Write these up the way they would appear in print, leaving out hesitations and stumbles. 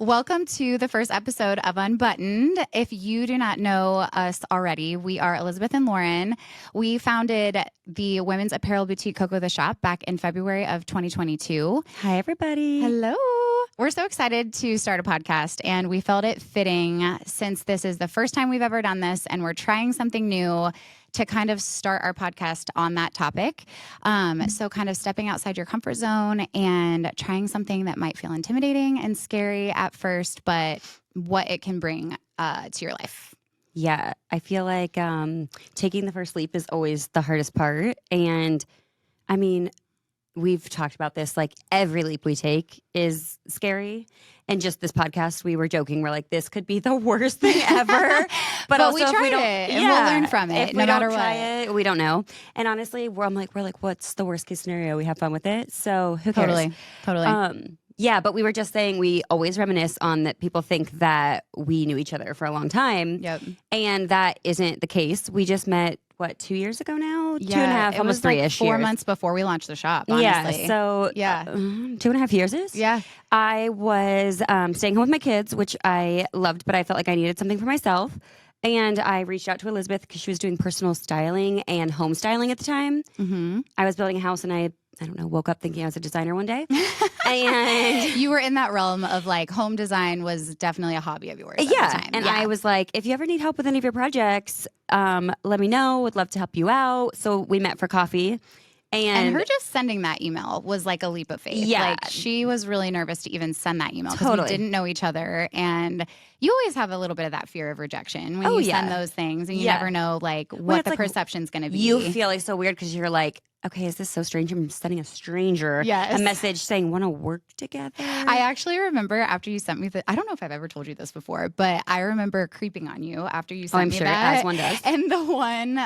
Welcome to the first episode of Unbuttoned. If you do not know us already, we are Elizabeth and Lauren. We founded the women's apparel boutique Coco The Shop back in February of 2022. Hi, everybody. Hello. We're so excited to start a podcast, and we felt it fitting since this is the first time we've ever done this, and we're trying something new to kind of start our podcast on that topic. So kind of stepping outside your comfort zone and trying something that might feel intimidating and scary at first, but what it can bring to your life. Yeah, I feel like taking the first leap is always the hardest part. And I mean, we've talked about this, like every leap we take is scary. And just this podcast, we were joking. We're like, this could be the worst thing ever. But also, we tried if we don't, it, and we'll learn from it, if no we matter don't try what. it, we don't know. And honestly, we're like, what's the worst case scenario? We have fun with it. So who cares? Totally. Yeah, but we were just saying we always reminisce on that people think that we knew each other for a long time. Yep. And that isn't the case. We just met, 2 years ago now? Yeah, 2.5, almost 3-ish 4 years. months before we launched the shop, honestly. Yeah, so 2.5 years is? Yeah. I was staying home with my kids, which I loved, but I felt like I needed something for myself. And I reached out to Elizabeth because she was doing personal styling and home styling at the time. Mm-hmm. I was building a house and I don't know, woke up thinking I was a designer one day. And you were in that realm of like home design was definitely a hobby of yours at the time. And I was like, if you ever need help with any of your projects, let me know. Would love to help you out. So we met for coffee. And her just sending that email was like a leap of faith. Yeah. Like she was really nervous to even send that email because Totally. we didn't know each other. And you always have a little bit of that fear of rejection when you send those things and you never know like what the perception's going to be. You feel like so weird because you're like, okay, is this so strange? I'm sending a stranger a message saying, want to work together? I actually remember after you sent me I don't know if I've ever told you this before, but I remember creeping on you after you sent me that. As one does. And the one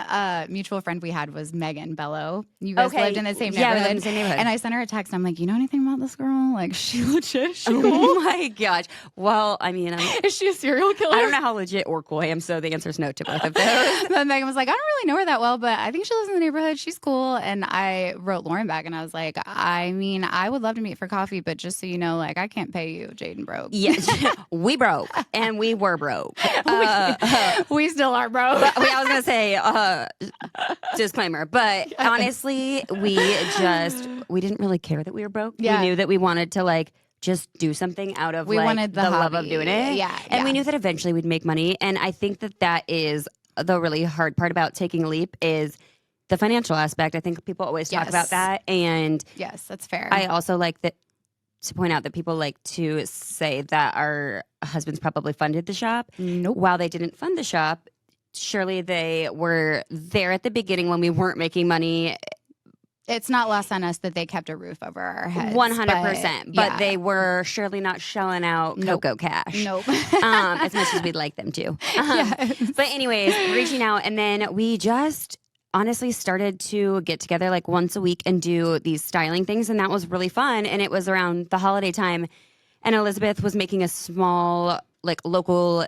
mutual friend we had was Megan Bello. You guys lived in the same neighborhood. Yeah, we lived in the same neighborhood. And I sent her a text. I'm like, you know anything about this girl? Like, she legit? Oh my gosh. Well, I mean, is she a serial killer? I don't know how legit or cool I am, so the answer is no to both of those. But Megan was like, I don't really know her that well, but I think she lives in the neighborhood. She's cool. And I wrote Lauren back and I was like, I mean, I would love to meet for coffee, but just so you know, like, I can't pay you. Jaden broke. Yes, we broke and we were broke. We still are broke. I was going to say, disclaimer, but honestly, we didn't really care that we were broke. Yeah. We knew that we wanted to like just do something out of wanted the love of doing it. Yeah. And we knew that eventually we'd make money. And I think that is the really hard part about taking a leap is the financial aspect. I think people always talk about that. And yes, that's fair. I also like that to point out that people like to say that our husbands probably funded the shop. Nope. While they didn't fund the shop, surely they were there at the beginning when we weren't making money. It's not lost on us that they kept a roof over our heads. 100%. But they were surely not shelling out Coco cash. Nope. As much as we'd like them to. But anyways, reaching out. And then we just honestly started to get together like once a week and do these styling things. And that was really fun. And it was around the holiday time. And Elizabeth was making a small like local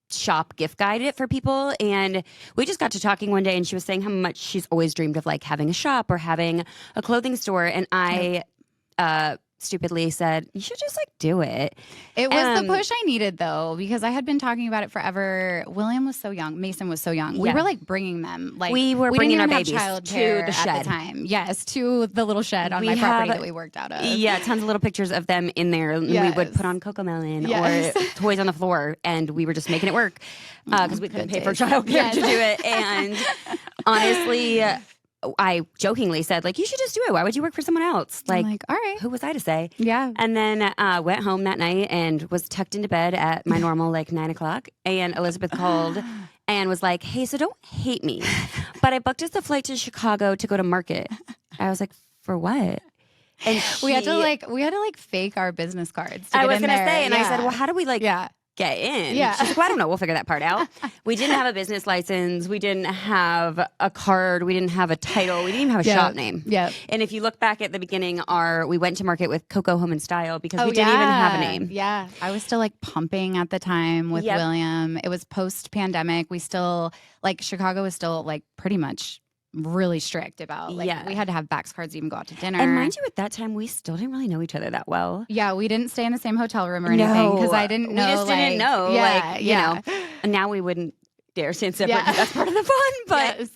shop gift guide for people, and we just got to talking one day and she was saying how much she's always dreamed of like having a shop or having a clothing store, and I stupidly said you should just like do it. It was the push I needed though, because I had been talking about it forever. William was so young, Mason was so young. We were like bringing them, like we were bringing our babies to the shed at the time. Yes, to the little shed on my property that we worked out of. Yeah, tons of little pictures of them in there. And we would put on Coco Melon or toys on the floor, and we were just making it work because we couldn't pay for childcare to do it. And honestly, I jokingly said, like, you should just do it. Why would you work for someone else? Like, all right. Who was I to say? Yeah. And then went home that night and was tucked into bed at my normal, like, 9 o'clock. And Elizabeth called and was like, hey, so don't hate me, but I booked us a flight to Chicago to go to market. I was like, for what? And we had to fake our business cards to I get was in going to there. say, and I said, well, how do we get in? Yeah. She's like, well, I don't know. We'll figure that part out. We didn't have a business license. We didn't have a card. We didn't have a title. We didn't even have a shop name. Yeah. And if you look back at the beginning, we went to market with Coco Home and Style because we didn't even have a name. Yeah. I was still like pumping at the time with William. It was post pandemic. We still like Chicago was still like pretty much really strict about like Yeah. we had to have Bax cards to even go out to dinner. And mind you, at that time, we still didn't really know each other that well. Yeah, we didn't stay in the same hotel room or anything because I didn't know. We just didn't know. Yeah, like, you know, and now we wouldn't dare stay separate. Yeah. That's part of the fun. But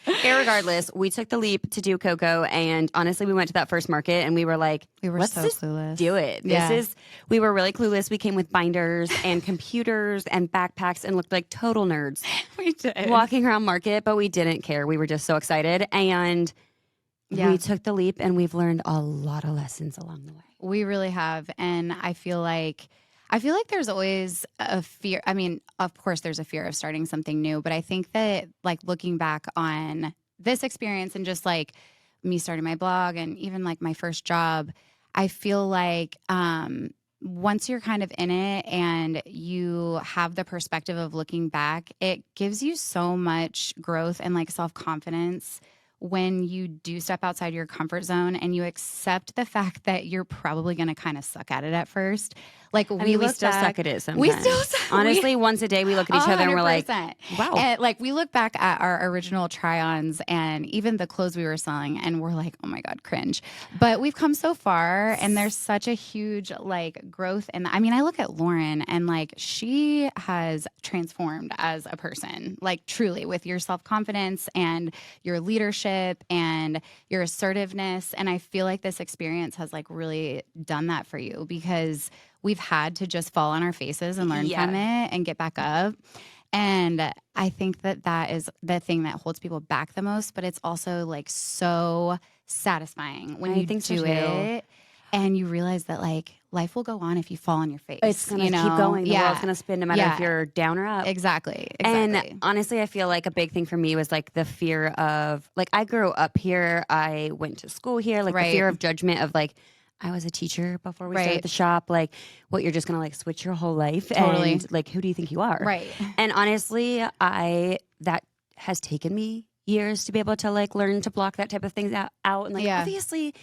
Yes. irregardless, we took the leap to do Coco. And honestly, we went to that first market and we were like, We were let's so just clueless. do it. Yeah. We were really clueless. We came with binders and computers and backpacks and looked like total nerds We did. walking around market, but we didn't care. We were just so excited. And we took the leap and we've learned a lot of lessons along the way. We really have. And I feel like there's always a fear. I mean, of course there's a fear of starting something new, but I think that like looking back on this experience and just like me starting my blog and even like my first job, I feel like once you're kind of in it and you have the perspective of looking back, it gives you so much growth and like self-confidence when you do step outside your comfort zone and you accept the fact that you're probably going to kind of suck at it at first. Like we still back, suck at it sometimes. We still suck. Honestly, once a day we look at each other and we're like, 100%. wow. And like we look back at our original try-ons and even the clothes we were selling and we're like, oh my God, cringe. But we've come so far and there's such a huge like growth. And I mean, I look at Lauren and like she has transformed as a person, like truly with your self-confidence and your leadership and your assertiveness. And I feel like this experience has like really done that for you because we've had to just fall on our faces and learn from it and get back up. And I think that is the thing that holds people back the most, but it's also like so satisfying when you do it and you realize that like life will go on if you fall on your face. It's going to keep going. The world's going to spin no matter if you're down or up. Exactly. And honestly, I feel like a big thing for me was like the fear of like I grew up here. I went to school here. Like the fear of judgment of like I was a teacher before we started the shop. Like, what you're just gonna like switch your whole life and like, who do you think you are? Right. And honestly, that has taken me years to be able to like learn to block that type of things out. And like, obviously,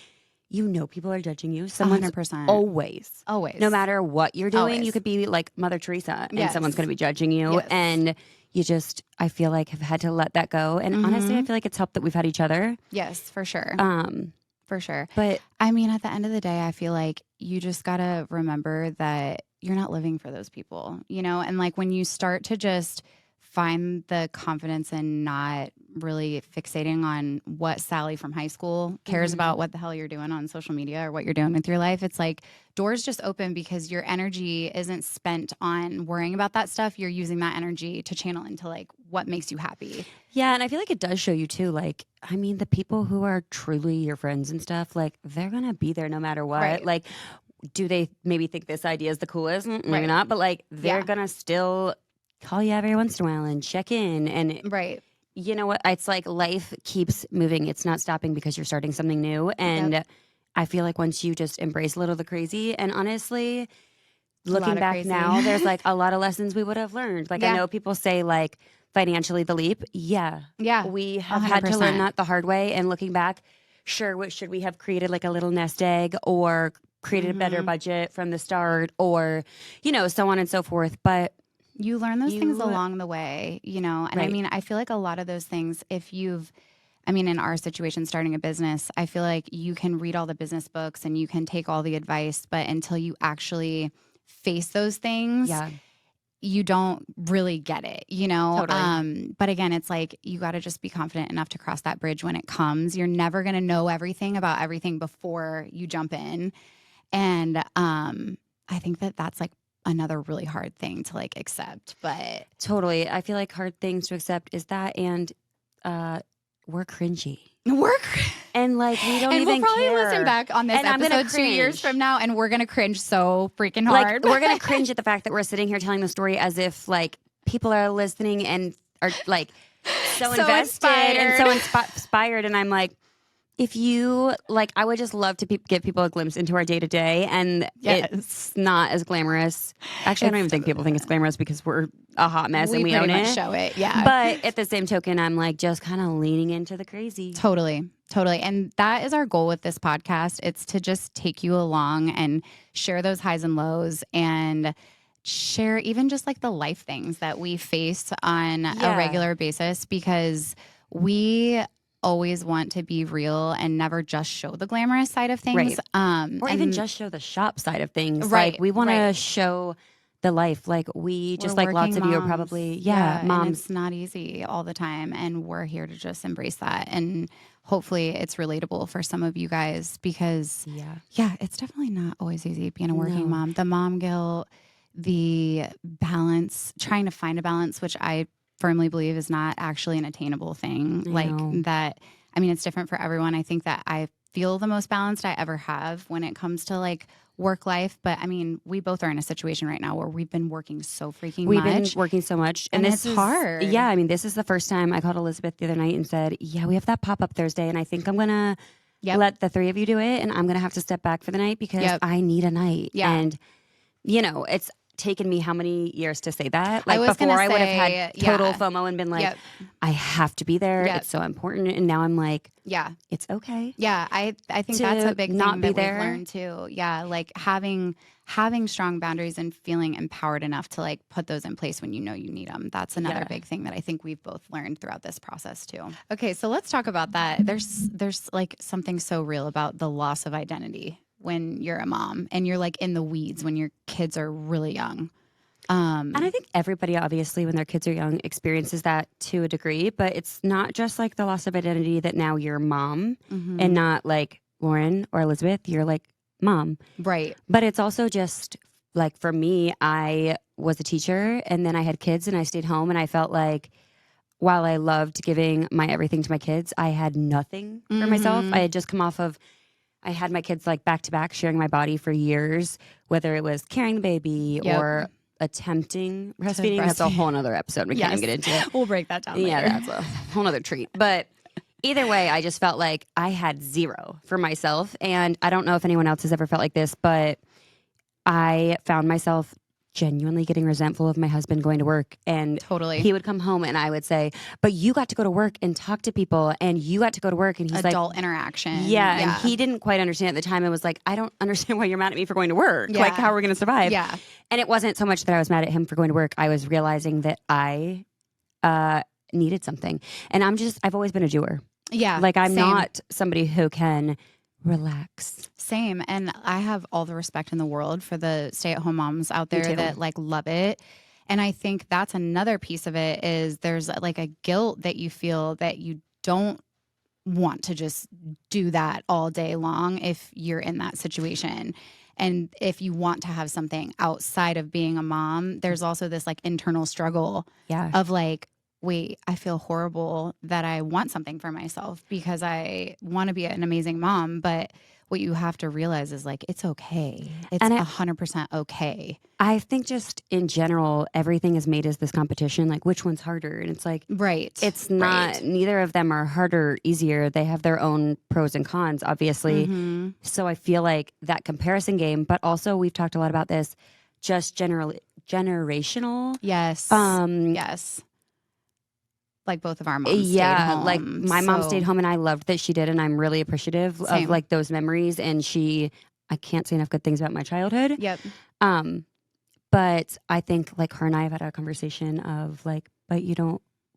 you know, people are judging you. Someone's 100%. Always, no matter what you're doing, always. You could be like Mother Teresa, and someone's gonna be judging you. And you just, I feel like, have had to let that go. And honestly, I feel like it's helped that we've had each other. Yes, for sure. For sure. But I mean, at the end of the day, I feel like you just got to remember that you're not living for those people, you know? And like when you start to just find the confidence in not really fixating on what Sally from high school cares about, what the hell you're doing on social media or what you're doing with your life, it's like doors just open because your energy isn't spent on worrying about that stuff. You're using that energy to channel into like what makes you happy. Yeah, and I feel like it does show you too, like, I mean, the people who are truly your friends and stuff, like, they're going to be there no matter what. Right. Like, do they maybe think this idea is the coolest? Maybe not, but like, they're going to still call you every once in a while and check in. And you know what? It's like life keeps moving. It's not stopping because you're starting something new. And I feel like once you just embrace a little of the crazy, and honestly, looking back now, there's like a lot of lessons we would have learned. Like, I know people say like, financially the leap. Yeah. We have 100%. Had to learn that the hard way. And looking back, sure, what should we have created like a little nest egg or created a better budget from the start or, you know, so on and so forth. But you learn those things along the way, you know? And I mean, I feel like a lot of those things, in our situation, starting a business, I feel like you can read all the business books and you can take all the advice, but until you actually face those things, you don't really get it, you know? Totally. But again, it's like, you got to just be confident enough to cross that bridge when it comes. You're never going to know everything about everything before you jump in. And I think that that's like another really hard thing to like accept, but totally. I feel like hard things to accept is that, and we're cringy. And like we don't and even we'll probably care. Listen back on this and episode 2 years from now, and we're gonna cringe so freaking hard. Like we're gonna cringe at the fact that we're sitting here telling the story as if like people are listening and are like so invested and so inspired. And I'm like, if you like, I would just love to give people a glimpse into our day to day, and it's not as glamorous. Actually, I don't even think people think it's glamorous because we're a hot mess and we own it. Show it, But at the same token, I'm like just kind of leaning into the crazy. Totally. And that is our goal with this podcast. It's to just take you along and share those highs and lows and share even just like the life things that we face on a regular basis, because we always want to be real and never just show the glamorous side of things. Right. Or even just show the shop side of things. Right. Like we want to show the life. Like we just We're like lots of working you are moms. probably, And moms. it's not easy all the time. And we're here to just embrace that. And hopefully it's relatable for some of you guys because, it's definitely not always easy being a working mom. The mom guilt, the balance, trying to find a balance, which I firmly believe is not actually an attainable thing. It's different for everyone. I think that I feel the most balanced I ever have when it comes to like work life. But I mean, we both are in a situation right now where we've been working so freaking much. We've been working so much. And this is hard. Yeah. I mean, this is the first time I called Elizabeth the other night and said, we have that pop-up Thursday. And I think I'm going to let the three of you do it. And I'm going to have to step back for the night because I need a night. Yeah. And, it's taken me how many years to say that? Like before I would have had total FOMO and been like, I have to be there. Yep. It's so important. And now I'm like, it's okay. Yeah. I think that's a big thing that we've learned too. Yeah. Like having strong boundaries and feeling empowered enough to like put those in place when you know you need them. That's another big thing that I think we've both learned throughout this process too. Okay. So let's talk about that. There's like something so real about the loss of identity when you're a mom and you're like in the weeds when your kids are really young. And I think everybody, obviously, when their kids are young, experiences that to a degree. But it's not just like the loss of identity that now you're mom and not like Lauren or Elizabeth. You're like mom. Right. But it's also just like for me, I was a teacher and then I had kids and I stayed home and I felt like while I loved giving my everything to my kids, I had nothing for myself. I had just come off of I had my kids like back to back sharing my body for years, whether it was carrying the baby or attempting breastfeeding. That's a whole nother episode. We can't even get into it. We'll break that down later. Yeah, that's a whole nother treat. But either way, I just felt like I had zero for myself. And I don't know if anyone else has ever felt like this, but I found myself genuinely getting resentful of my husband going to work. And he would come home and I would say, but you got to go to work and talk to people and you got to go to work. And he's adult interaction. Yeah. And he didn't quite understand at the time. It was like, I don't understand why you're mad at me for going to work. Like, how are we going to survive? Yeah. And it wasn't so much that I was mad at him for going to work. I was realizing that I needed something. And I've always been a doer. Yeah. Like I'm not somebody who can relax. Same. And I have all the respect in the world for the stay-at-home moms out there that like love it. And I think that's another piece of it is there's like a guilt that you feel that you don't want to just do that all day long if you're in that situation. And if you want to have something outside of being a mom, there's also this like internal struggle of like, wait, I feel horrible that I want something for myself because I want to be an amazing mom. But what you have to realize is like, it's okay. It's 100% okay. I think just in general, everything is made as this competition, like which one's harder? And it's like, it's not, neither of them are harder, easier. They have their own pros and cons, obviously. So I feel like that comparison game, but also we've talked a lot about this, just generational. Yes. Yes. Like both of our moms stayed home. Like my mom stayed home and I loved that she did. And I'm really appreciative of like those memories. And I can't say enough good things about my childhood. Yep. But I think like her and I have had a conversation of like, but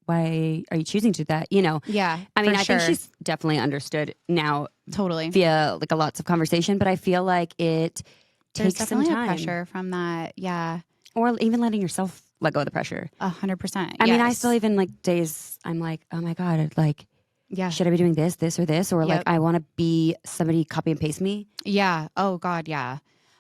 why are you choosing to do that? Yeah. I mean, I think she's definitely understood now. Totally. Via like a lots of conversation, but I feel like it takes some time. Pressure from that. Yeah. Or even letting yourself let go of the pressure. 100%. I mean, I still even like days I'm like, oh my God, like, should I be doing this or this? Or like, I want to be somebody copy and paste me. Yeah. Oh God. Yeah.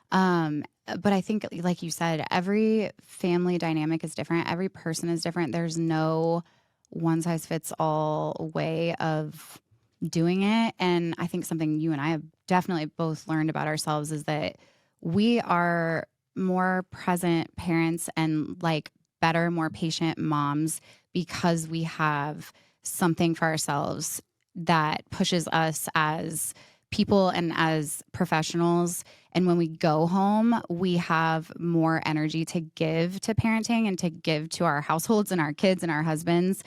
But I think like you said, every family dynamic is different. Every person is different. There's no one size fits all way of doing it. And I think something you and I have definitely both learned about ourselves is that we are more present parents and like better, more patient moms because we have something for ourselves that pushes us as people and as professionals. And when we go home, we have more energy to give to parenting and to give to our households and our kids and our husbands.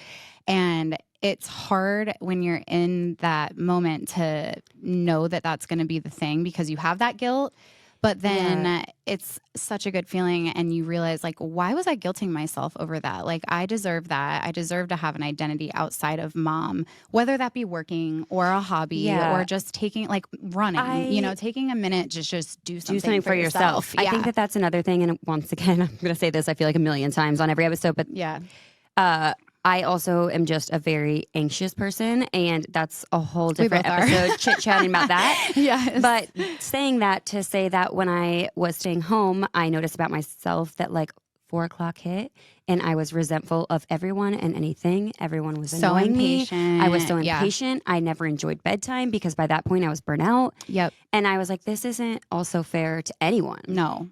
And it's hard when you're in that moment to know that that's going to be the thing because you have that guilt. But then it's such a good feeling, and you realize, like, why was I guilting myself over that? Like, I deserve that. I deserve to have an identity outside of mom, whether that be working or a hobby or just taking, like, running, taking a minute to just do something for yourself. I think that that's another thing. And once again, I'm going to say this, I feel like a million times on every episode, but I also am just a very anxious person, and that's a whole different episode, chit-chatting about that. Yes. But saying that to say that when I was staying home, I noticed about myself that like 4 o'clock hit and I was resentful of everyone and anything. Everyone was annoying me. I was so impatient. I never enjoyed bedtime because by that point I was burnt out. Yep. And I was like, this isn't also fair to anyone. No.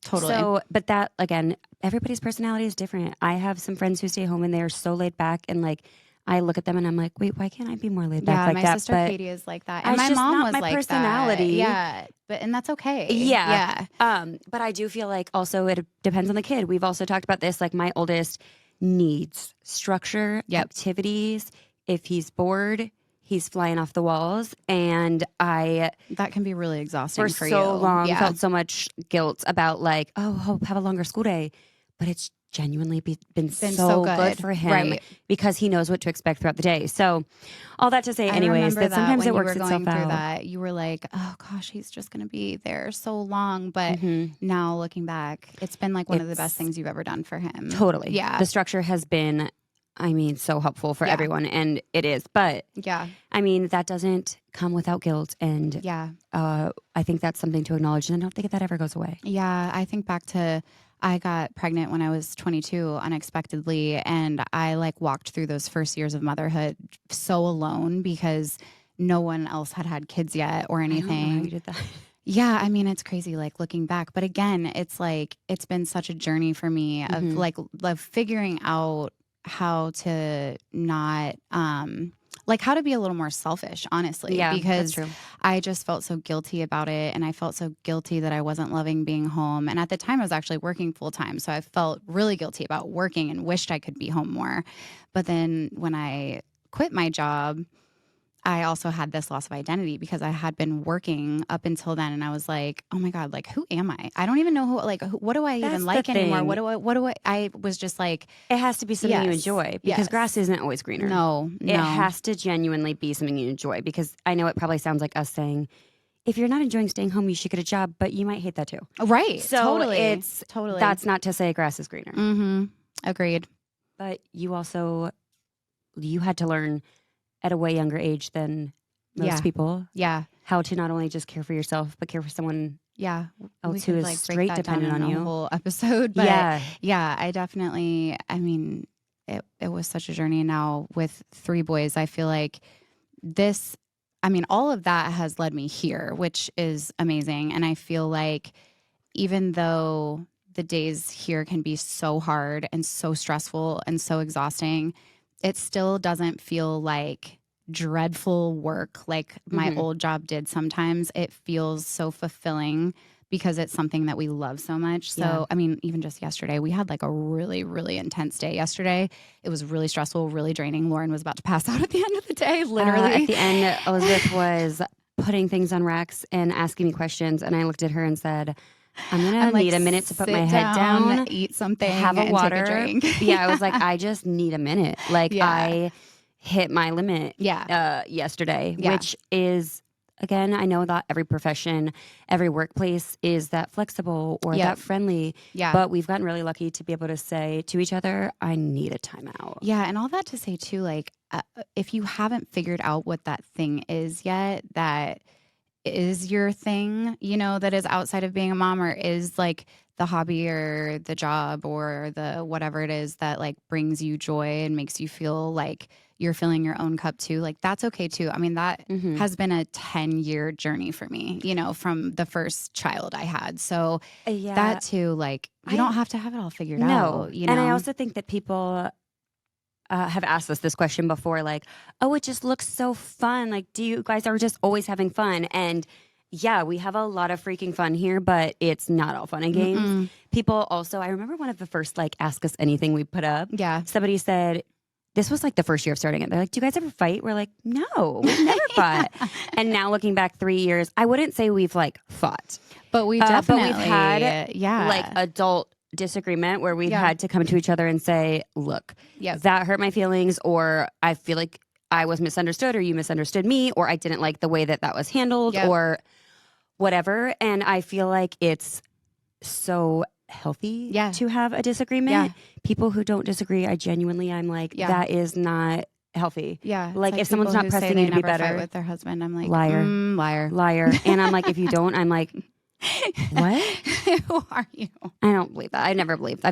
Totally. So, but that, again, everybody's personality is different. I have some friends who stay home and they're so laid back, and like I look at them and I'm like, wait, why can't I be more laid back like that? My sister Katie is like that. And my mom was like personality. that. Yeah. And that's okay. Yeah. But I do feel like also it depends on the kid. We've also talked about this. Like my oldest needs structure, activities. If he's bored, he's flying off the walls. And that can be really exhausting for you. For so long, felt so much guilt about like, oh, have a longer school day. But it's genuinely been so good for him because he knows what to expect throughout the day. So all that to say, anyways, that sometimes it works itself out. That, you were like, oh gosh, he's just going to be there so long. But now looking back, it's been like one of the best things you've ever done for him. Totally. Yeah. The structure has been, so helpful for everyone, and it is. But that doesn't come without guilt. And I think that's something to acknowledge. And I don't think that ever goes away. Yeah. I think back to, I got pregnant when I was 22 unexpectedly, and I like walked through those first years of motherhood so alone because no one else had kids yet or anything. I don't know how you did that. Yeah, I mean, it's crazy like looking back, but again, it's like it's been such a journey for me of like figuring out how to not like how to be a little more selfish, honestly, because I just felt so guilty about it. And I felt so guilty that I wasn't loving being home. And at the time I was actually working full time. So I felt really guilty about working and wished I could be home more. But then when I quit my job, I also had this loss of identity because I had been working up until then. And I was like, oh my God, like, who am I? I don't even know what do I even like anymore? I was just like. It has to be something you enjoy because grass isn't always greener. No. It has to genuinely be something you enjoy, because I know it probably sounds like us saying, if you're not enjoying staying home, you should get a job, but you might hate that too. Right. So totally. That's not to say grass is greener. Mm-hmm. Agreed. But you had to learn at a way younger age than most people. Yeah. How to not only just care for yourself, but care for someone else who is straight dependent on you. Whole episode. But I definitely, I mean, it was such a journey. Now with 3 boys, I feel like all of that has led me here, which is amazing. And I feel like even though the days here can be so hard and so stressful and so exhausting, it still doesn't feel like dreadful work like my old job did sometimes. It feels so fulfilling because it's something that we love so much. So, I mean, even just yesterday, we had like a really, really intense day yesterday. It was really stressful, really draining. Lauren was about to pass out at the end of the day, literally. At the end, Elizabeth was putting things on racks and asking me questions. And I looked at her and said, I'm going to need a minute to put my head down, eat something, have a water. Take a drink. I was like, I just need a minute. Like I hit my limit yesterday, which is, again, I know that every profession, every workplace is that flexible or that friendly. Yeah. But we've gotten really lucky to be able to say to each other, I need a timeout. Yeah. And all that to say too, like if you haven't figured out what that thing is yet, that is your thing, that is outside of being a mom, or is like the hobby or the job or the whatever it is that like brings you joy and makes you feel like you're filling your own cup too. Like that's okay too. I mean, that has been a 10-year journey for me, from the first child I had. So that too, like you don't have to have it all figured out. And I also think that people have asked us this question before, like, oh, it just looks so fun. Like, do you guys are just always having fun? And yeah, we have a lot of freaking fun here, but it's not all fun and games. People also, I remember one of the first like Ask Us Anything we put up. Yeah. Somebody said, this was like the first year of starting it. They're like, do you guys ever fight? We're like, no, we've never fought. And now looking back 3 years, I wouldn't say we've like fought. But we definitely, but we've had like adult disagreement where we've had to come to each other and say, look, that hurt my feelings, or I feel like I was misunderstood, or you misunderstood me, or I didn't like the way that was handled, or whatever. And I feel like it's so healthy to have a disagreement. People who don't disagree, I'm like, that is not healthy. Like if someone's not pressing you to be better with their husband, I'm like, liar. And I'm like, if you don't, I'm like, what? Who are you? I don't believe that. I've never believed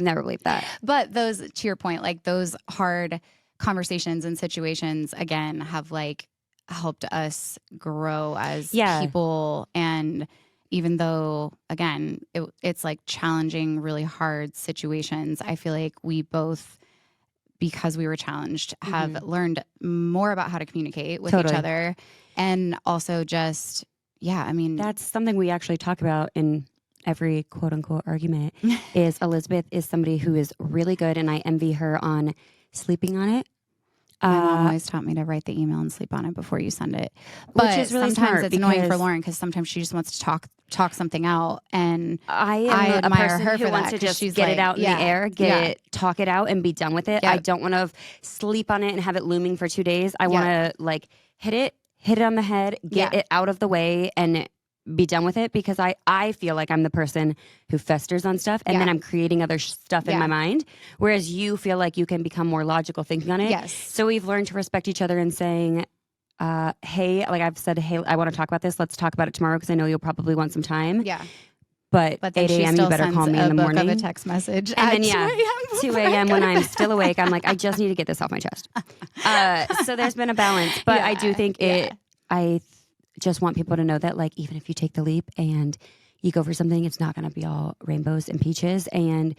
that. But those, to your point, like those hard conversations and situations, again, have like helped us grow as people. And even though, again, it's like challenging, really hard situations, I feel like we both, because we were challenged, have learned more about how to communicate with each other. And also just, I mean, that's something we actually talk about in every quote unquote argument is Elizabeth is somebody who is really good, and I envy her on sleeping on it. My mom always taught me to write the email and sleep on it before you send it. But which is really sometimes it's annoying for Lauren because sometimes she just wants to talk something out, and I admire her who for wants that, to just she's get like, it out in the air, talk it out, and be done with it. I don't want to sleep on it and have it looming for 2 days. I want to like hit it on the head, get it out of the way, and be done with it, because I feel like I'm the person who festers on stuff, and then I'm creating other stuff in my mind, whereas you feel like you can become more logical thinking on it. Yes. So we've learned to respect each other and saying, hey, like I've said, hey, I want to talk about this. Let's talk about it tomorrow, because I know you'll probably want some time. Yeah. But 8 a.m. you better call me in the morning. Of a text message and at then 2 a.m. when I'm still awake, I'm like, I just need to get this off my chest. So there's been a balance, but I do think I just want people to know that, like, even if you take the leap and you go for something, it's not going to be all rainbows and peaches. And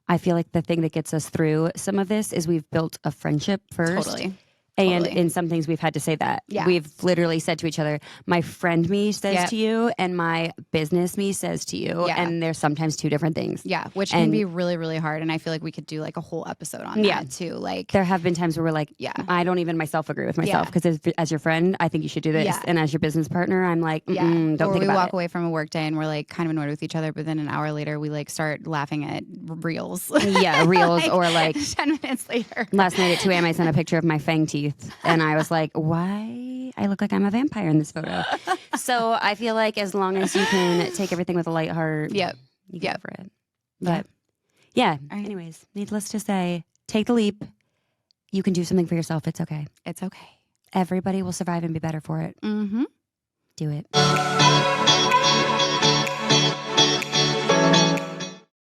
I feel like the thing that gets us through some of this is we've built a friendship first. Totally. And in some things we've had to say that. Yeah. We've literally said to each other, my friend me says to you, and my business me says to you. Yeah. And there's sometimes two different things. Yeah, which can be really, really hard. And I feel like we could do like a whole episode on that too. Like, there have been times where we're like, I don't even myself agree with myself, because as your friend, I think you should do this. And as your business partner, I'm like, don't think about it. Or we walk away from a work day and we're like kind of annoyed with each other, but then an hour later we like start laughing at reels. Yeah, reels. Or like 10 minutes later. Last night at 2 a.m. I sent a picture of my fang teeth, and I was like, why? I look like I'm a vampire in this photo. So I feel like as long as you can take everything with a light heart, you go for it. But anyways, needless to say, take the leap. You can do something for yourself. It's okay. It's okay. Everybody will survive and be better for it. Mm-hmm. Do it.